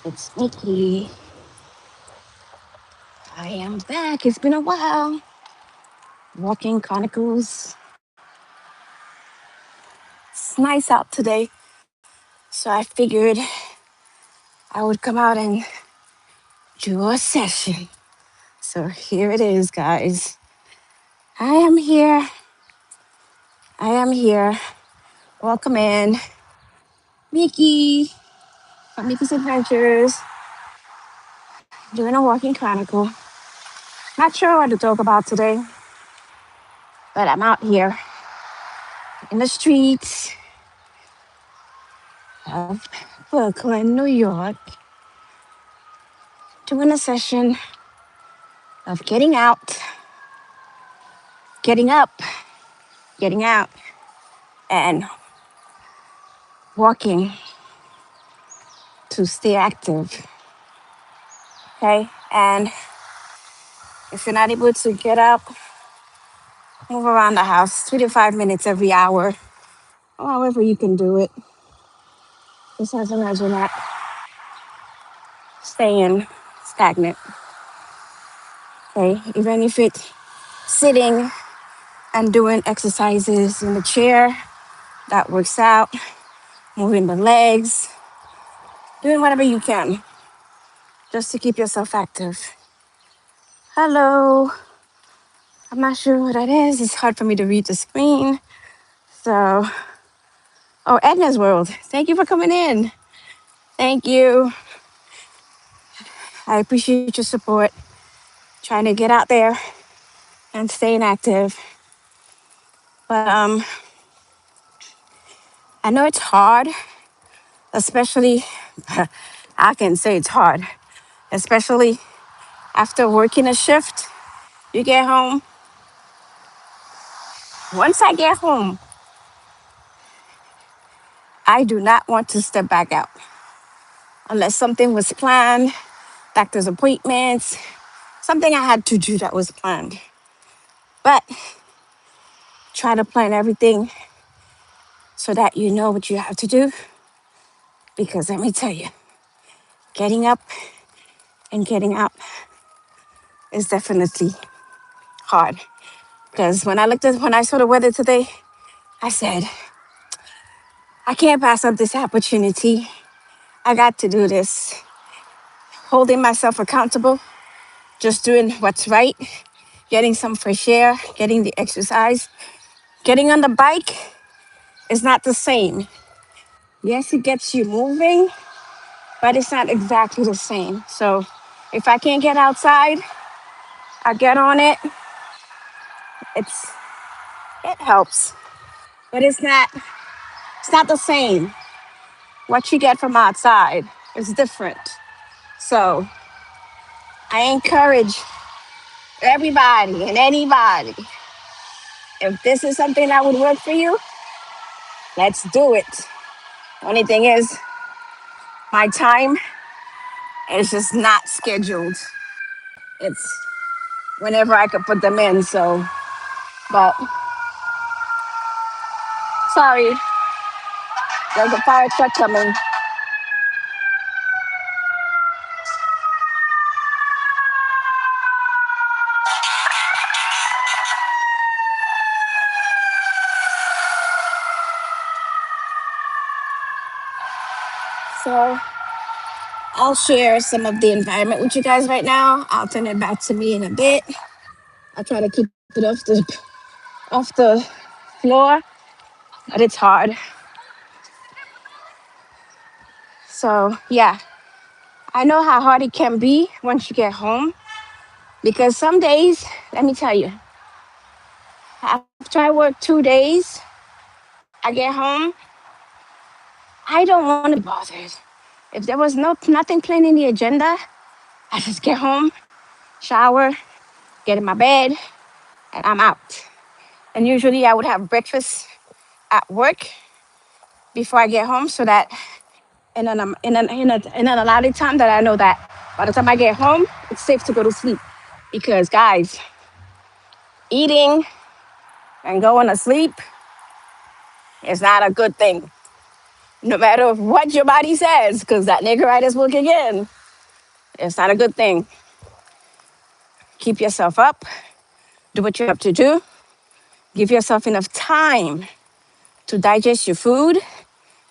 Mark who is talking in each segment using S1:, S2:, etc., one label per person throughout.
S1: It's Mickie. I am back. It's been a while. Walking Chronicles. It's nice out today, so I figured I would come out and do a session. So here it is, guys. I am here. I am here. Welcome in, Mickie from Mickie's Adventures, doing a walking chronicle. Not sure what to talk about today, but I'm out here in the streets of Brooklyn, New York, doing a session of getting out, getting up, getting out, and walking to stay active. Okay. And if you're not able to get up, move around the house 3 to 5 minutes every hour, or however you can do it. Just as long as you're not staying stagnant. Okay. Even if it's sitting and doing exercises in the chair, that works out, moving the legs, doing whatever you can just to keep yourself active. Hello. I'm not sure what that is. It's hard for me to read the screen. So, oh, Edna's World. Thank you for coming in. Thank you. I appreciate your support. Trying to get out there and staying active. But I know it's hard, especially, I can say it's hard, especially after working a shift. You get home. Once I get home, I do not want to step back out unless something was planned, doctor's appointments, something I had to do that was planned. But try to plan everything so that you know what you have to do. Because let me tell you, getting up and getting out is definitely hard. Because when I saw the weather today, I said, I can't pass up this opportunity. I got to do this. Holding myself accountable, just doing what's right, getting some fresh air, getting the exercise. Getting on the bike is not the same. Yes, it gets you moving, but it's not exactly the same. So if I can't get outside, I get on it. It's it helps, but it's not the same. What you get from outside is different. So I encourage everybody and anybody, if this is something that would work for you, let's do it. Only thing is, my time is just not scheduled. It's whenever I could put them in. So, but sorry, there's a fire truck coming. So I'll share some of the environment with you guys right now. I'll turn it back to me in a bit. I'll try to keep it off the floor, but it's hard. So yeah, I know how hard it can be once you get home because some days, let me tell you, after I work 2 days, I get home, I don't want to be bothered. If there was nothing planned in the agenda, I just get home, shower, get in my bed, and I'm out. And usually I would have breakfast at work before I get home so that in an allotted time that I know that by the time I get home, it's safe to go to sleep. Because guys, eating and going to sleep is not a good thing. no matter what your body says, because that niggeritis will kick in. It's not a good thing. Keep yourself up. Do what you have to do. Give yourself enough time to digest your food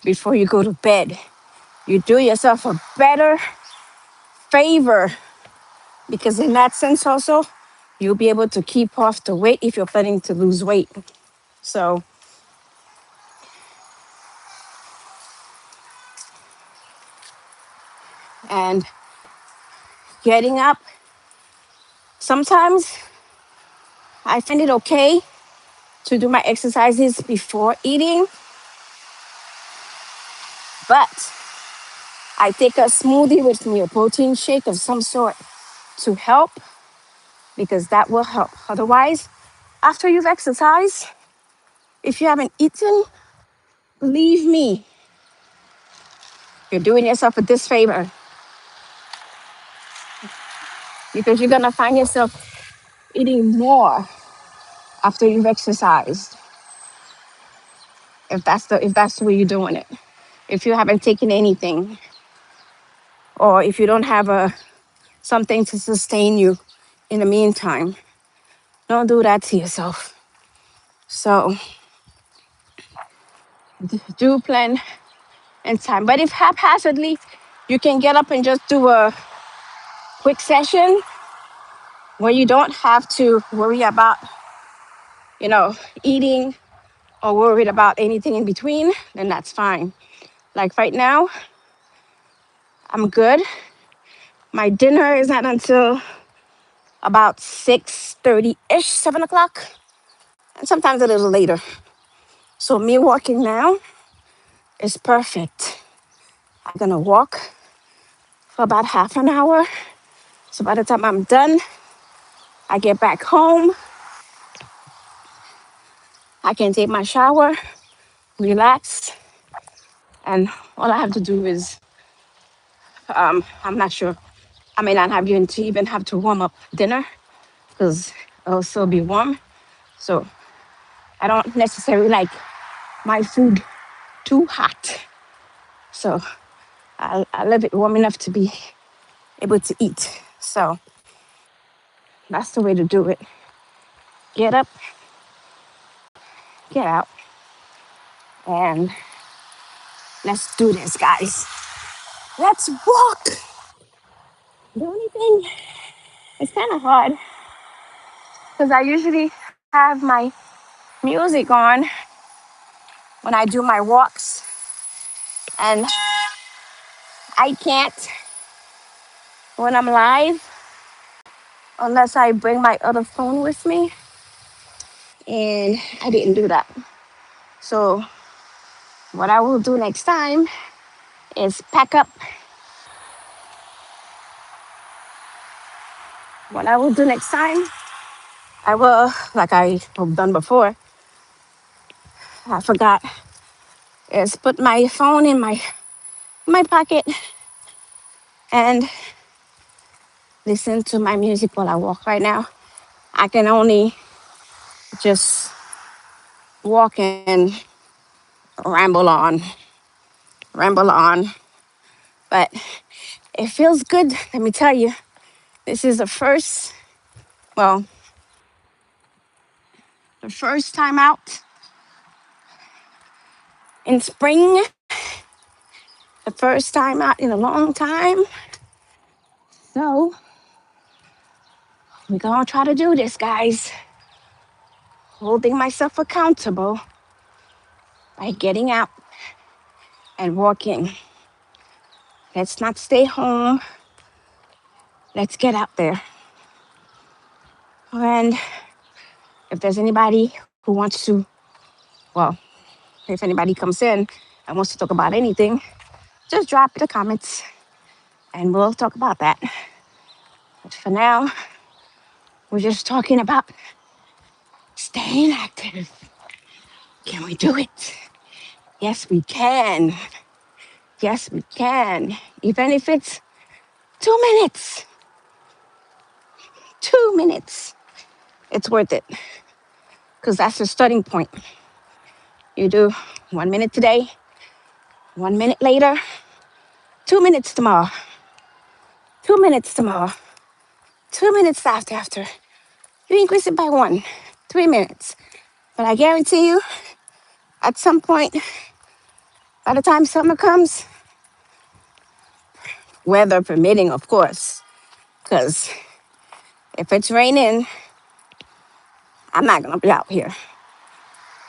S1: before you go to bed. You do yourself a better favor because in that sense also, you'll be able to keep off the weight if you're planning to lose weight. So, and getting up, sometimes I find it okay to do my exercises before eating, but I take a smoothie with me, a protein shake of some sort to help because that will help. Otherwise, after you've exercised, if you haven't eaten, believe me, you're doing yourself a disfavor because you're gonna find yourself eating more after you've exercised. If that's the way you're doing it. If you haven't taken anything, or if you don't have a something to sustain you in the meantime, don't do that to yourself. So do plan in time. But if haphazardly you can get up and just do a quick session where you don't have to worry about, eating or worried about anything in between, then that's fine. Like right now, I'm good. My dinner is not until about 6:30-ish, 7 o'clock, and sometimes a little later. So me walking now is perfect. I'm gonna walk for about half an hour. So by the time I'm done, I get back home. I can take my shower, relax, and all I have to do is, I'm not sure. I may not have even have to warm up dinner because it'll still be warm. So I don't necessarily like my food too hot. So I love it warm enough to be able to eat. So that's the way to do it. Get up, get out, and let's do this, guys. Let's walk. The only thing, it's kind of hard because I usually have my music on when I do my walks, and I can't when I'm live unless I bring my other phone with me, and I didn't do that. So what I will do next time is pack up. What I will do next time, I will, like I have done before, I forgot, is put my phone in my pocket and listen to my music while I walk. Right now, I can only just walk and ramble on, ramble on. But it feels good, let me tell you. This is well, the first time out in spring, the first time out in a long time. So we're gonna try to do this, guys. Holding myself accountable by getting out and walking. Let's not stay home. Let's get out there. And if there's anybody who wants to, well, if anybody comes in and wants to talk about anything, just drop the comments and we'll talk about that. But for now, we're just talking about staying active. Can we do it? Yes, we can. Yes, we can. Even if it's 2 minutes, 2 minutes, it's worth it because that's the starting point. You do 1 minute today, 1 minute later, 2 minutes tomorrow, 2 minutes tomorrow, 2 minutes after. You increase it by one, 3 minutes. But I guarantee you, at some point, by the time summer comes, weather permitting, of course, because if it's raining, I'm not going to be out here,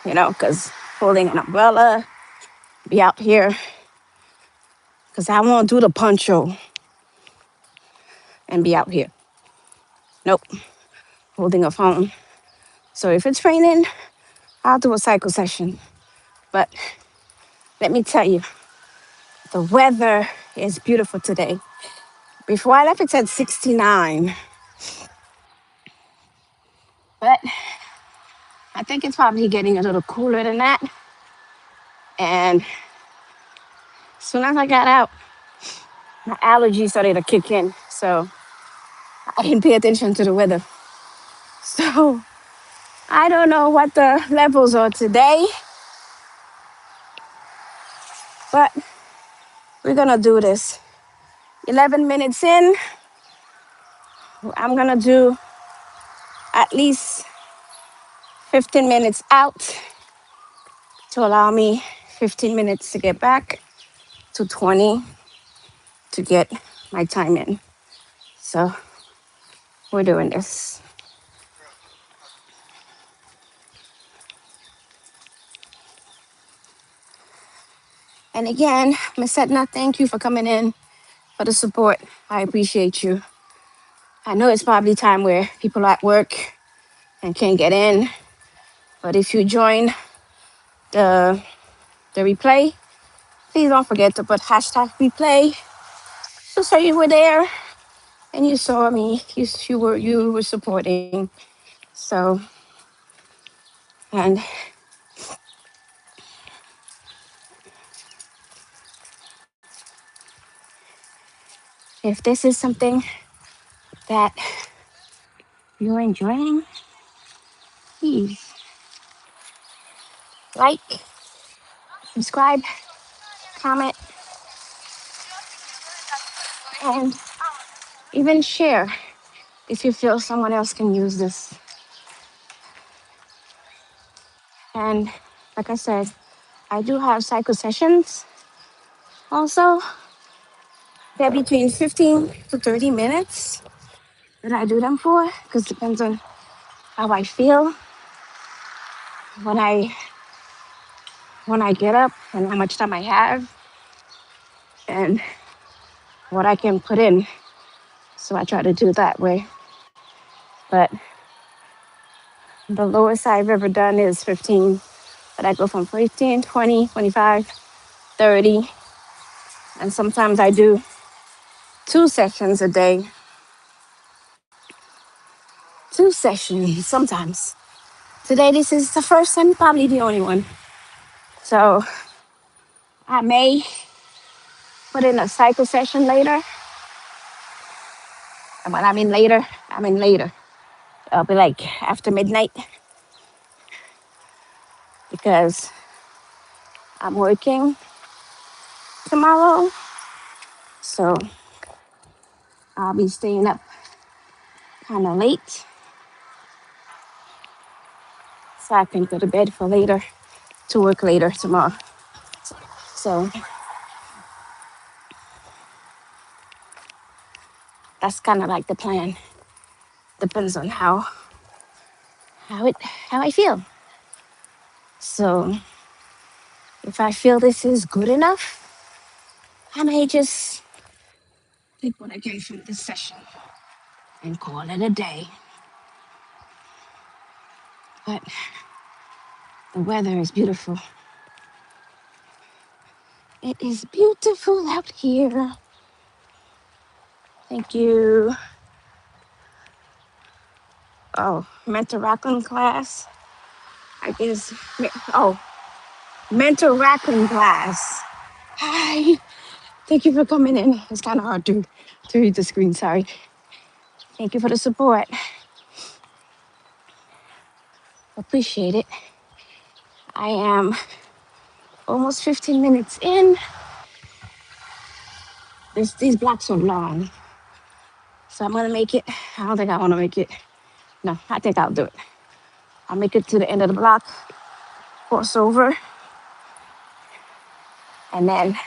S1: because holding an umbrella, be out here, because I won't do the poncho and be out here. Nope, holding a phone. So if it's raining, I'll do a cycle session. But let me tell you, the weather is beautiful today. Before I left, it said 69. But I think it's probably getting a little cooler than that. And as soon as I got out, my allergies started to kick in. So I didn't pay attention to the weather. So I don't know what the levels are today, but we're going to do this. 11 minutes in, I'm going to do at least 15 minutes out to allow me 15 minutes to get back to 20 to get my time in. So we're doing this. And again, Miss Etna, thank you for coming in, for the support. I appreciate you. I know it's probably time where people are at work and can't get in, but if you join the replay, please don't forget to put hashtag replay to say you were there and you saw me. You were supporting. So, and if this is something that you're enjoying, please like, subscribe, comment, and even share if you feel someone else can use this. And like I said, I do have cycle sessions also. They're between 15 to 30 minutes that I do them for, because it depends on how I feel when I get up and how much time I have and what I can put in. So I try to do that way. But the lowest I've ever done is 15. But I go from 15, 20, 25, 30. And sometimes I do 2 sessions a day. 2 sessions sometimes. Today, this is the first and probably the only one. So I may put in a cycle session later. And when I mean later. It'll be like after midnight because I'm working tomorrow. So I'll be staying up kind of late so I can go to bed for later to work later tomorrow. So that's kind of like the plan. Depends on how I feel. So if I feel this is good enough, I may just take what I get from this session and call it a day. But the weather is beautiful. It is beautiful out here. Thank you. Oh, mental raccoon class. I guess. Oh, mental raccoon class. Hi. Thank you for coming in. It's kind of hard to read the screen. Sorry. Thank you for the support. Appreciate it. I am Almost 15 minutes in. These blocks are long. So I'm gonna make it. I don't think I wanna make it. No, I think I'll do it. I'll make it to the end of the block, cross over, and then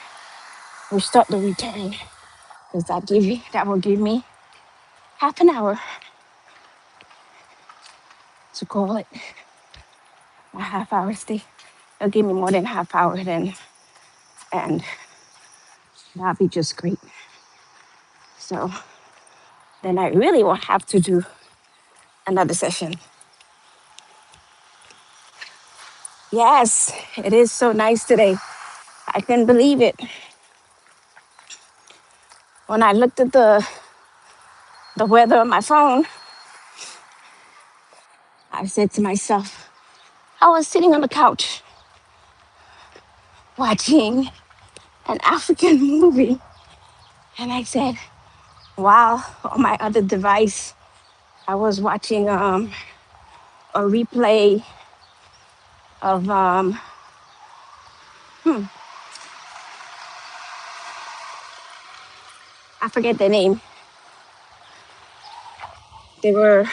S1: we start the return. Because that will give me half an hour to call it a half hour stay. It'll give me more than a half hour then, and that'll be just great. So then I really won't have to do another session. Yes, it is so nice today. I couldn't believe it. When I looked at the weather on my phone, I said to myself, I was sitting on the couch watching an African movie, and I said, wow, on my other device, I was watching a replay of I forget the name. They were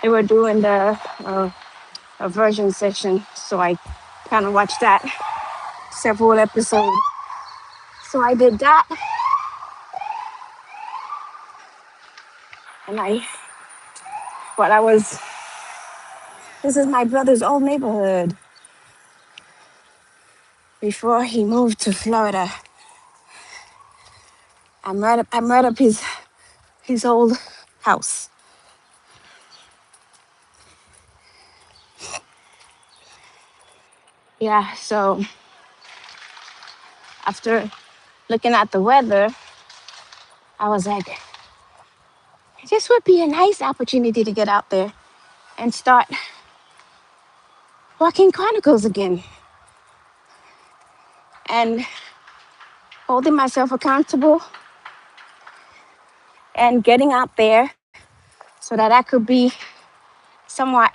S1: they were doing the a version session, so I kind of watched that several episodes. So I did that, and but I was. This is my brother's old neighborhood before he moved to Florida. I'm right up his old house. Yeah. So after looking at the weather, I was like, this would be a nice opportunity to get out there and start walking Chronicles again and holding myself accountable and getting out there so that I could be somewhat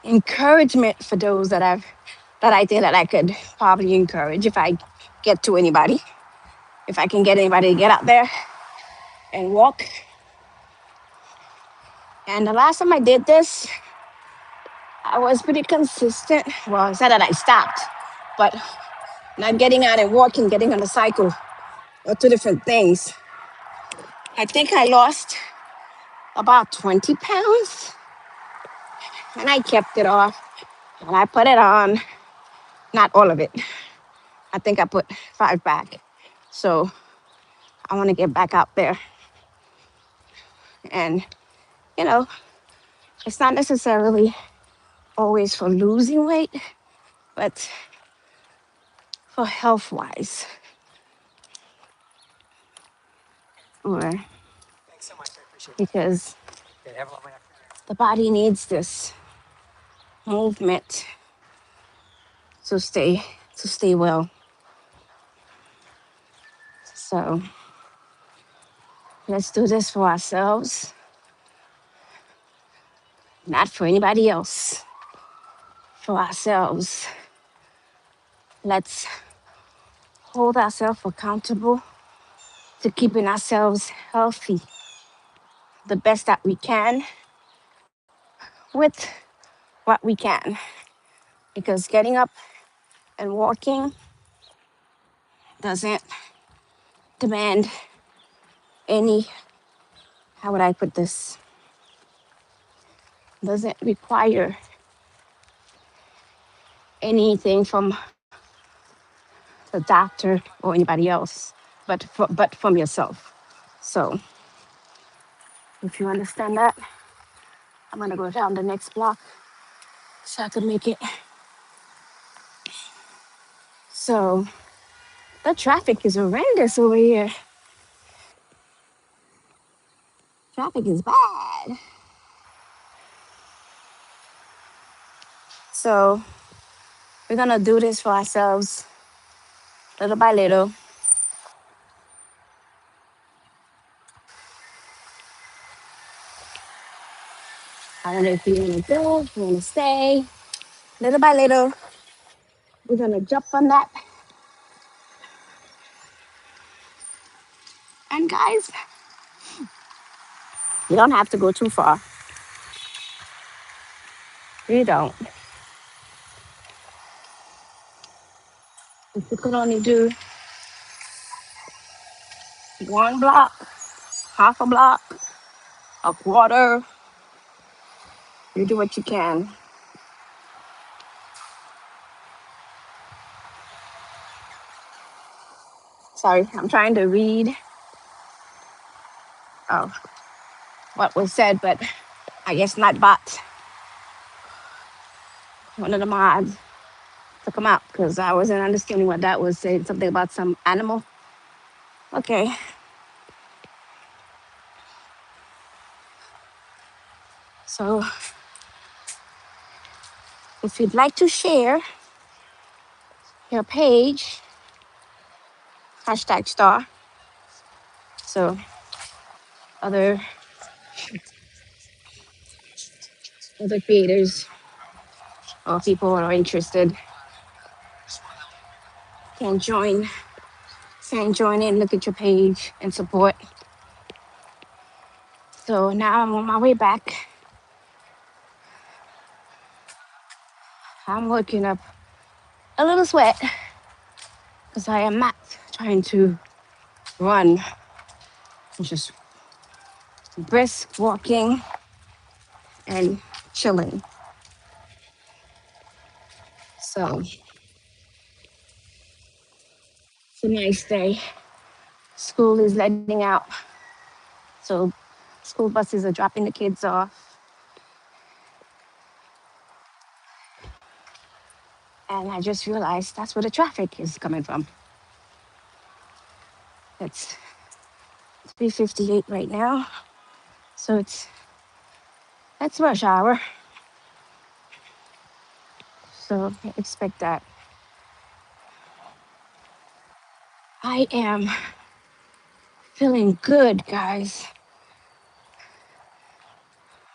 S1: encouragement for those that I think that I could probably encourage if I get to anybody. If I can get anybody to get out there and walk. And the last time I did this, I was pretty consistent. Well, it's not that I stopped, but not getting out and walking, getting on a cycle are two different things. I think I lost about 20 pounds and I kept it off and I put it on, not all of it. I think I put 5 back. So I want to get back out there. And, you know, it's not necessarily always for losing weight, but for health wise. Or because the body needs this movement to stay well. So let's do this for ourselves, not for anybody else. For ourselves. Let's hold ourselves accountable to keeping ourselves healthy the best that we can with what we can. Because getting up and walking doesn't demand any, how would I put this? Doesn't require anything from the doctor or anybody else, but from yourself. So if you understand that, I'm gonna go down the next block so I can make it. So the traffic is horrendous over here. Traffic is bad. So we're gonna do this for ourselves little by little. I don't know if you wanna go, if you wanna stay. Little by little, We're gonna jump on that. And guys, you don't have to go too far. You don't. If you could only do one block, half a block, a quarter, you do what you can. Sorry, I'm trying to read oh, what was said, but I guess not bots. One of the mods to come out because I wasn't understanding what that was saying. Something about some animal. Okay, so if you'd like to share your page, hashtag star, so other other creators or people who are interested can join in, look at your page and support. So now I'm on my way back. I'm working up a little sweat because I am not trying to run, just brisk walking and chilling. So it's a nice day. School is letting out. So school buses are dropping the kids off. And I just realized that's where the traffic is coming from. It's 3:58 right now. So that's rush hour. So expect that. I am feeling good, guys.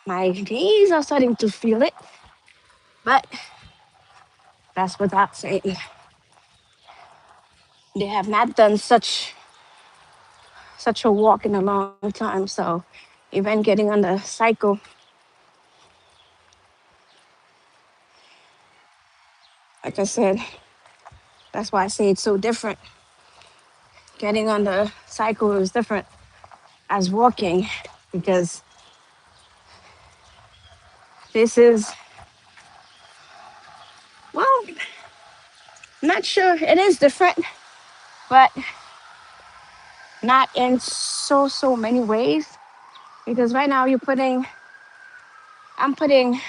S1: My knees are starting to feel it, but that's without saying. They have not done such a walk in a long time. So even getting on the cycle, like I said, that's why I say it's so different. Getting on the cycle is different as walking because this is, well, not sure it is different, but not in so many ways. Because right now I'm putting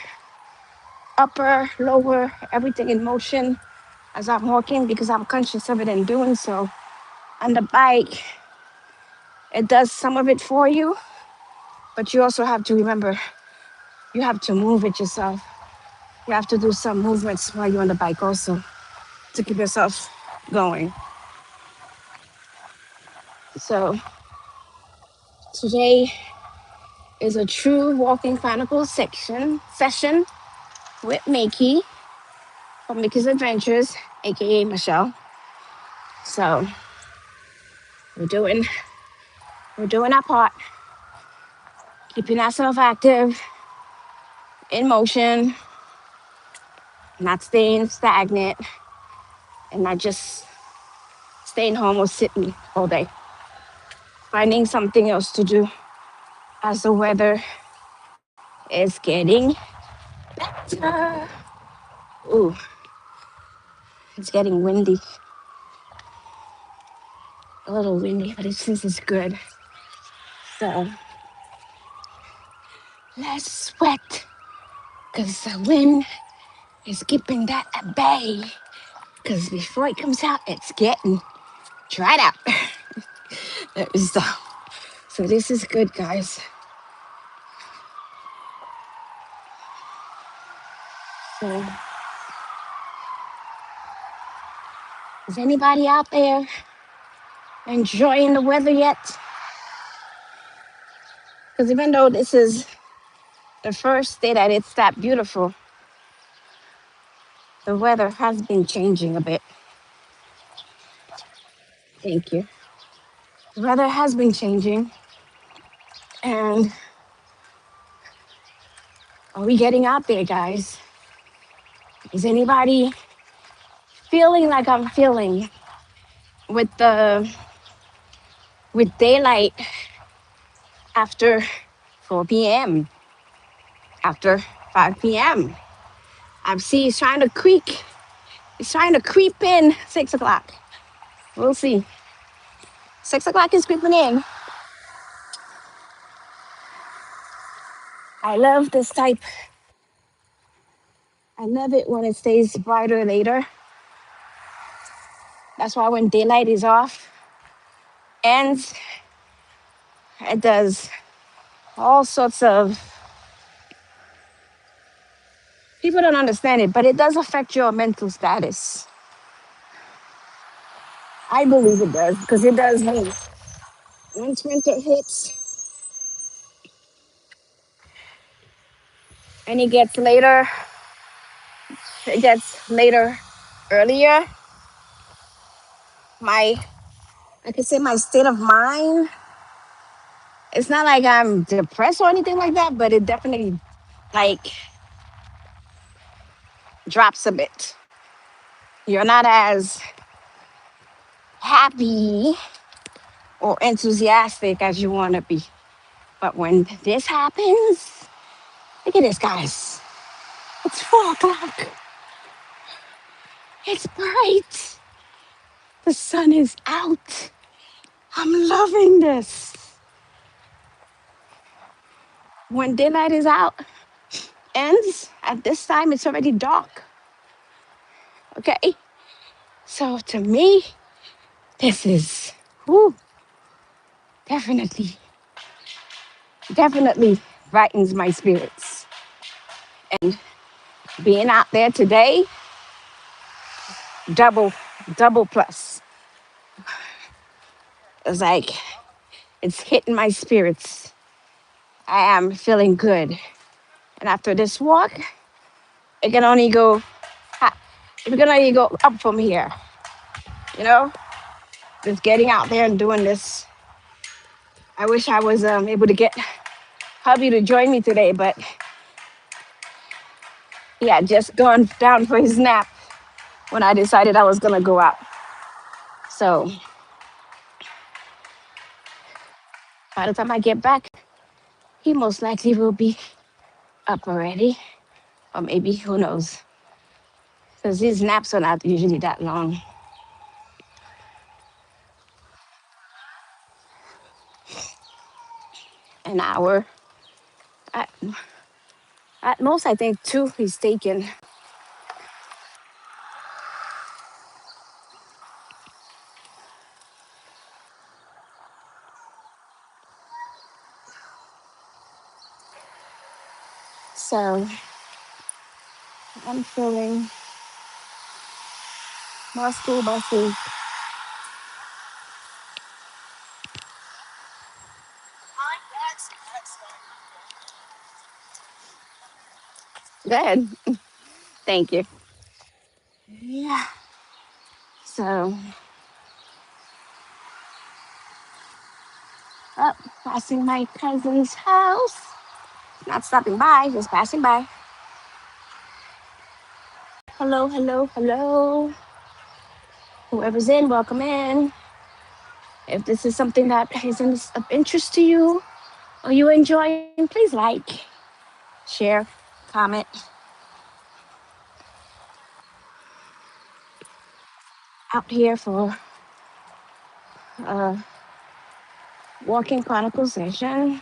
S1: upper, lower, everything in motion as I'm walking because I'm conscious of it in doing so. On the bike, it does some of it for you, but you also have to remember you have to move it yourself. You have to do some movements while you're on the bike also to keep yourself going. So today is a true walking chronicles session with Mickie from Mickey's Adventures, aka Michelle. So we're doing we're doing our part, keeping ourselves active, in motion, not staying stagnant, and not just staying home or sitting all day. Finding something else to do as the weather is getting better. Ooh, it's getting windy. A little windy, but this is good. So let's sweat, because the wind is keeping that at bay. Because before it comes out, it's getting dried out. So this is good, guys. So is anybody out there enjoying the weather yet? Because even though this is the first day that it's that beautiful, The weather has been changing a bit. Thank you. The weather has been changing. And are we getting out there, guys? Is anybody feeling like I'm feeling with the with daylight after 4 p.m., after 5 p.m.? I see it's trying to creak. It's trying to creep in 6 o'clock. We'll see. 6 o'clock is creeping in. I love this type. I love it when it stays brighter later. That's why when daylight is off, ends, it does all sorts of. People don't understand it, but it does affect your mental status. I believe it does because it does me. Once winter hits and it gets later earlier. My, I could say my state of mind. It's not like I'm depressed or anything like that, but it definitely like drops a bit. You're not as happy or enthusiastic as you want to be. But when this happens, look at this, guys. It's 4 o'clock. It's bright. The sun is out. I'm loving this. When daylight is out, ends at this time, it's already dark. Okay? So to me, this is whew, definitely, definitely brightens my spirits. And being out there today, double, double plus. It's like it's hitting my spirits. I am feeling good. And after this walk, it can only go it can only go up from here. You know? Just getting out there and doing this. I wish I was able to get hubby to join me today, but he had just gone down for his nap when I decided I was gonna go out. So by the time I get back, he most likely will be up already. Or maybe, who knows? Because his naps are not usually that long. An hour. At, at most, I think two he's taken. So I'm feeling more school buses. Good. Thank you. Yeah. So, up, passing my cousin's house. Not stopping by, just passing by. Hello, hello, hello. Whoever's in, welcome in. If this is something that is of interest to you or you enjoy, please like, share, comment. Out here for a walking chronicle session.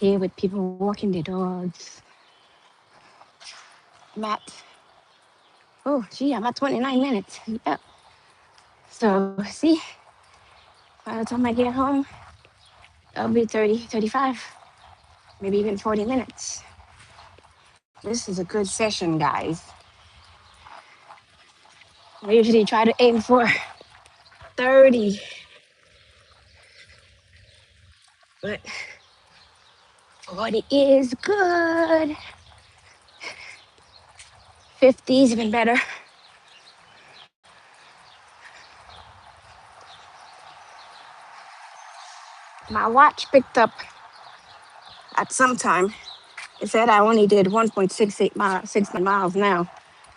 S1: Here with people walking their dogs. I'm at, oh, gee, I'm at 29 minutes. Yep. So, see, by the time I get home, it'll be 30, 35, maybe even 40 minutes. This is a good session, guys. I usually try to aim for 30. But 40 is good. 50 is even better. My watch picked up at some time. It said I only did 1.68 miles, 69 miles now.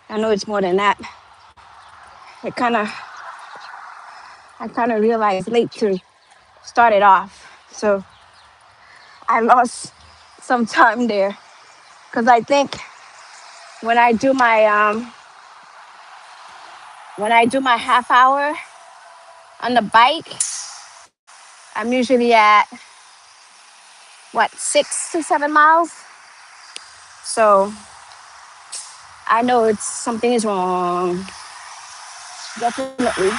S1: I know it's more than that. It kind of, I kind of realized late to start it off. So I lost some time there because I think when I do my half hour on the bike, I'm usually at what 6 to 7 miles. So I know it's something is wrong. Definitely,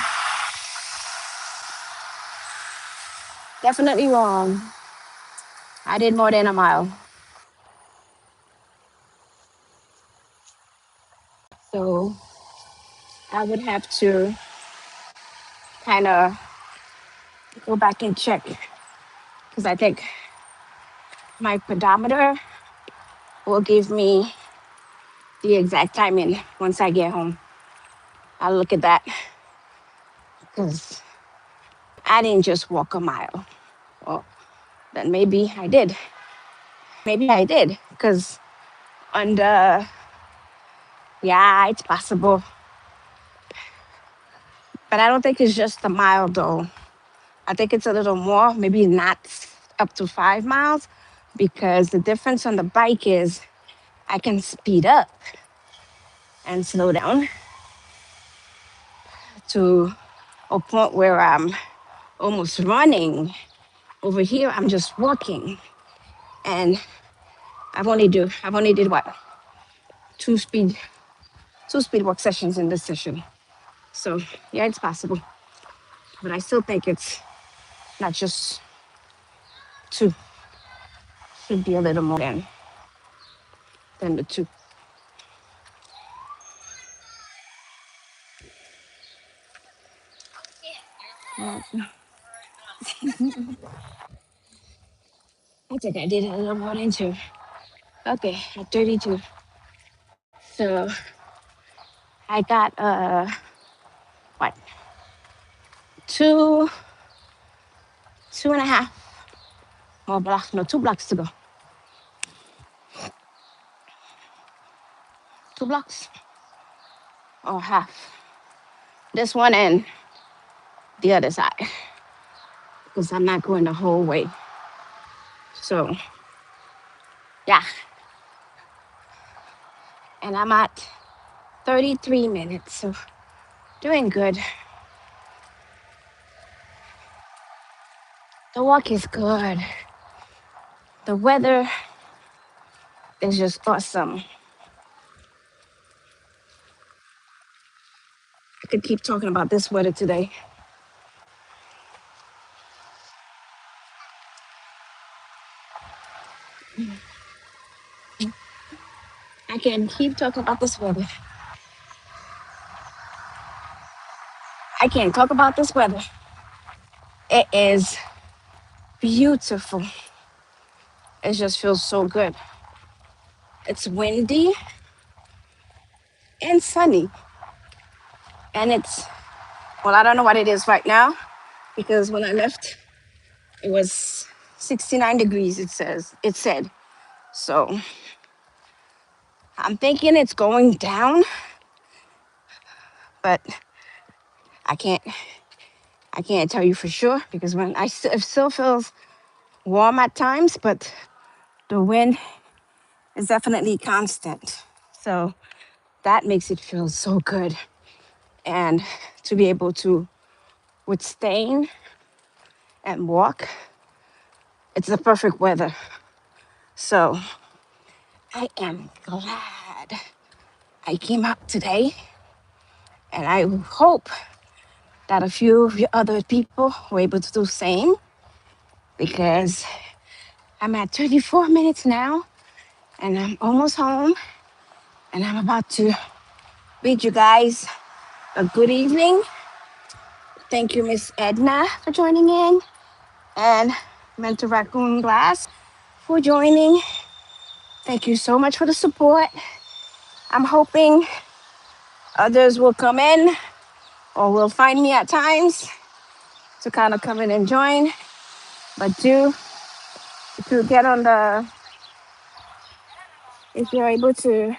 S1: definitely wrong. I did more than a mile. So I would have to kind of go back and check because I think my pedometer will give me the exact timing once I get home. I'll look at that because I didn't just walk a mile. Well, then maybe I did. Maybe I did because on the, yeah, it's possible. But I don't think it's just a mile though. I think it's a little more, maybe not up to 5 miles because the difference on the bike is I can speed up and slow down to a point where I'm almost running. Over here, I'm just walking. And I've only did what? Two speed, two speed walk sessions in this session. So yeah, it's possible. But I still think it's not just two, should be a little more than the two. I think I did a little more than two. Okay, at 32. So I got what, two, 2.5 more blocks, no, 2 blocks to go. 2 blocks or half. This one and the other side. Because I'm not going the whole way. So yeah. And I'm at 33 minutes. So doing good. The walk is good. The weather is just awesome. I could keep talking about this weather today. I can keep talking about this weather. I can't talk about this weather. It is beautiful. It just feels so good. It's windy and sunny. And it's, well, I don't know what it is right now because when I left, it was 69 degrees, it said. So I'm thinking it's going down, but I can't I can't tell you for sure because it still feels warm at times, but the wind is definitely constant. So that makes it feel so good. And to be able to withstand and walk, it's the perfect weather. So I am glad I came out today. And I hope that a few of your other people were able to do the same because I'm at 34 minutes now and I'm almost home and I'm about to bid you guys a good evening. Thank you, Miss Edna, for joining in. And Mental Raccoon Glass, for joining. Thank you so much for the support. I'm hoping others will come in or will find me at times to kind of come in and join. But do, if you get on the, if you're able to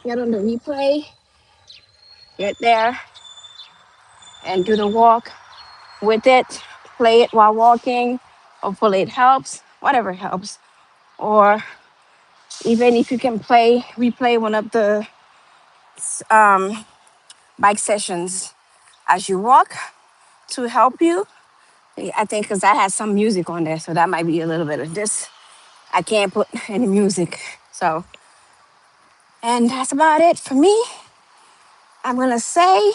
S1: get on the replay, get there and do the walk with it, play it while walking. Hopefully it helps, whatever helps. Or even if you can replay one of the um, bike sessions as you walk to help you. I think because I had some music on there, so that might be a little bit of this. I can't put any music. So, and that's about it for me. I'm going to say,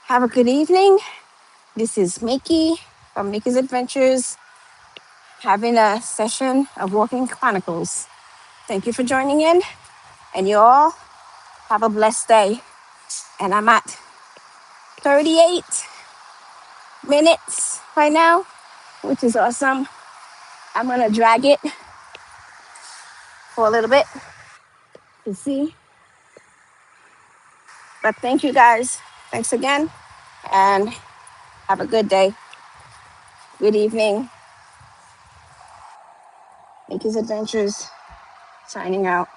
S1: have a good evening. This is Mickie from Mickey's Adventures, having a session of Walking Chronicles. Thank you for joining in, and you all have a blessed day. And I'm at 38 minutes right now, which is awesome. I'm going to drag it for a little bit to see. But thank you guys. Thanks again, and have a good day. Good evening. Mickey's Adventures, signing out.